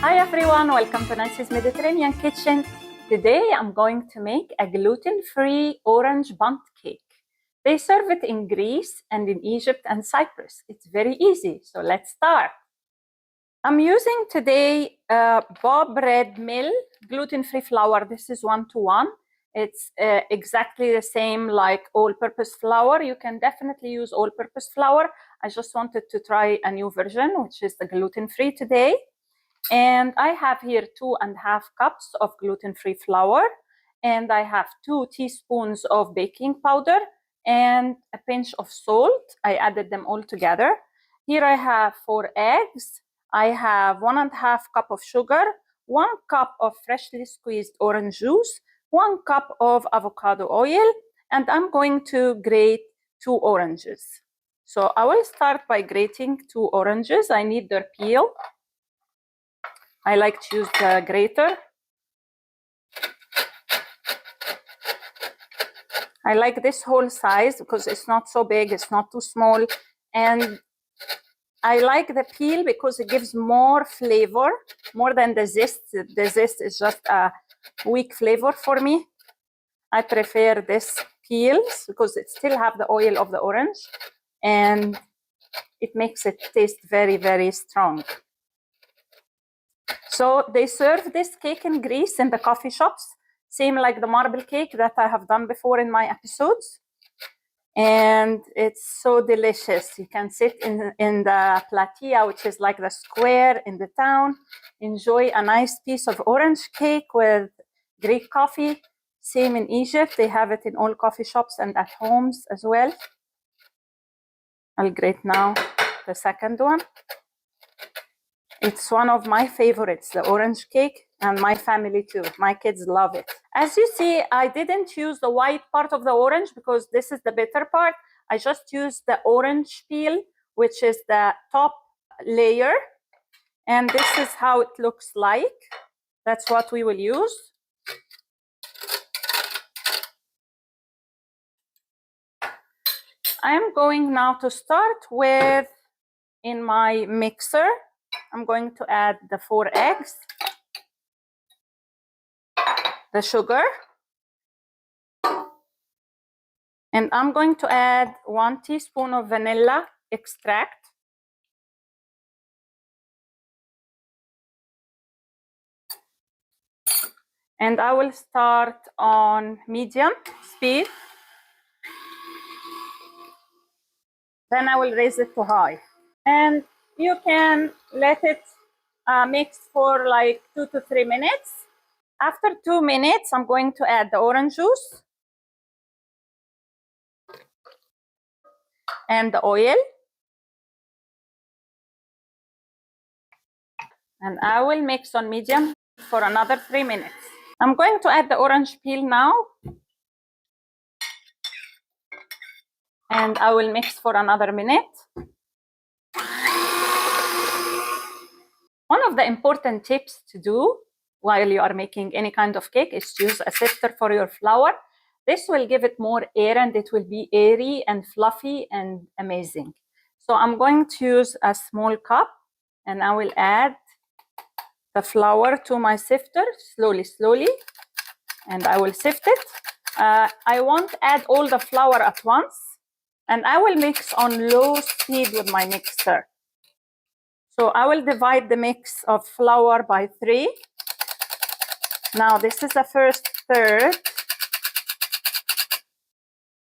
Hi everyone, welcome to Nancy's Mediterranean Kitchen. Today I'm going to make a gluten-free orange bundt cake. They serve it in Greece and in Egypt and Cyprus. It's very easy, so let's start. I'm using today Bob Red Mill gluten-free flour. This is 1-to-1. It's exactly the same like all-purpose flour. You can definitely use all-purpose flour. I just wanted to try a new version, which is the gluten-free today. And I have here 2.5 cups of gluten-free flour, and I have 2 teaspoons of baking powder and a pinch of salt. I added them all together. Here I have 4 eggs. I have 1.5 cup of sugar, 1 cup of freshly squeezed orange juice, 1 cup of avocado oil, and I'm going to grate 2 oranges. So I will start by grating 2 oranges. I need their peel. I like to use the grater. I like this whole size because it's not so big, it's not too small. And I like the peel because it gives more flavor, more than the zest. The zest is just a weak flavor for me. I prefer this peels because it still have the oil of the orange and it makes it taste very, very strong. So they serve this cake in Greece in the coffee shops, same like the marble cake that I have done before in my episodes. And it's so delicious. You can sit in the platea, which is like the square in the town, enjoy a nice piece of orange cake with Greek coffee. Same in Egypt. They have it in all coffee shops and at homes as well. I'll grate now the second one. It's one of my favorites, the orange cake, and my family too. My kids love it. As you see, I didn't use the white part of the orange because this is the bitter part. I just used the orange peel, which is the top layer. And this is how it looks like. That's what we will use. I'm going now to start with, in my mixer, I'm going to add the 4 eggs, the sugar, and I'm going to add 1 teaspoon of vanilla extract. And I will start on medium speed. Then I will raise it to high. And you can let it mix for like 2 to 3 minutes. After 2 minutes, I'm going to add the orange juice and the oil. And I will mix on medium for another 3 minutes. I'm going to add the orange peel now. And I will mix for another minute. One of the important tips to do while you are making any kind of cake is to use a sifter for your flour. This will give it more air and it will be airy and fluffy and amazing. So I'm going to use a small cup and I will add the flour to my sifter slowly, and I will sift it. I won't add all the flour at once, and I will mix on low speed with my mixer. So I will divide the mix of flour by 3. Now this is the first third.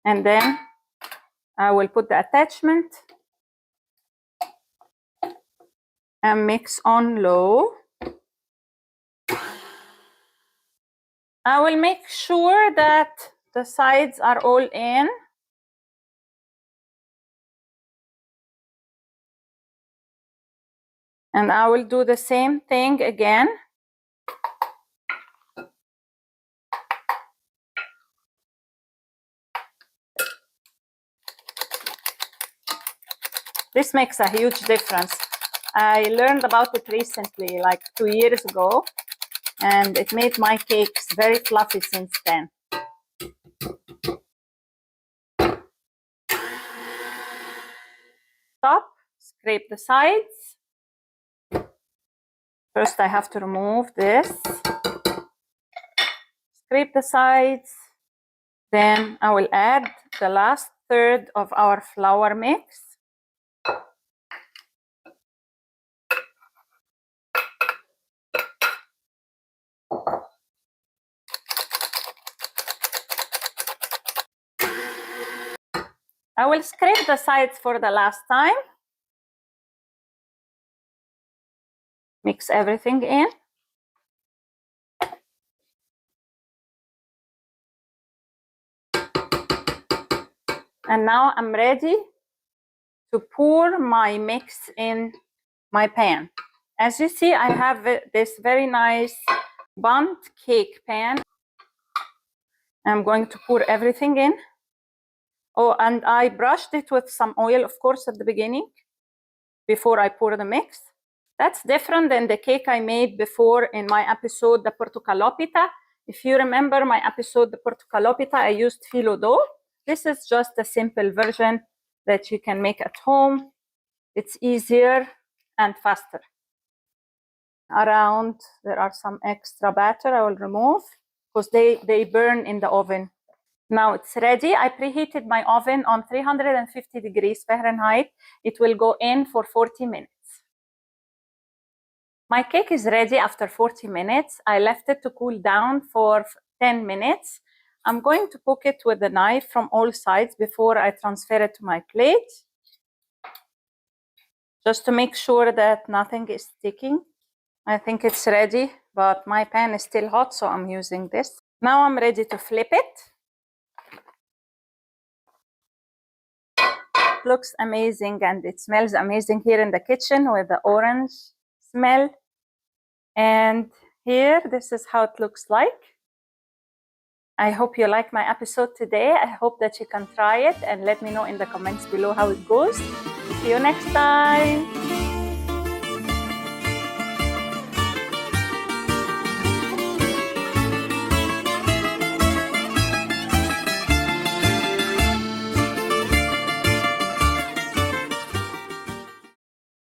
And then I will put the attachment and mix on low. I will make sure that the sides are all in. And I will do the same thing again. This makes a huge difference. I learned about it recently, like 2 years ago, and it made my cakes very fluffy since then. Top, scrape the sides. First, I have to remove this. Scrape the sides. Then I will add the last third of our flour mix. I will scrape the sides for the last time. Mix everything in. And now I'm ready to pour my mix in my pan. As you see, I have this very nice Bunt cake pan. I'm going to pour everything in. Oh, and I brushed it with some oil, of course, at the beginning, before I pour the mix. That's different than the cake I made before in my episode, the Portocalopita. If you remember my episode, the Portocalopita, I used phyllo dough. This is just a simple version that you can make at home. It's easier and faster. Around, there are some extra batter I will remove because they burn in the oven. Now it's ready. I preheated my oven on 350 degrees Fahrenheit. It will go in for 40 minutes. My cake is ready after 40 minutes. I left it to cool down for 10 minutes. I'm going to poke it with a knife from all sides before I transfer it to my plate, just to make sure that nothing is sticking. I think it's ready, but my pan is still hot, so I'm using this. Now I'm ready to flip it. It looks amazing and it smells amazing here in the kitchen with the orange smell. And here, this is how it looks like. I hope you like my episode today. I hope that you can try it and let me know in the comments below how it goes. See you next time.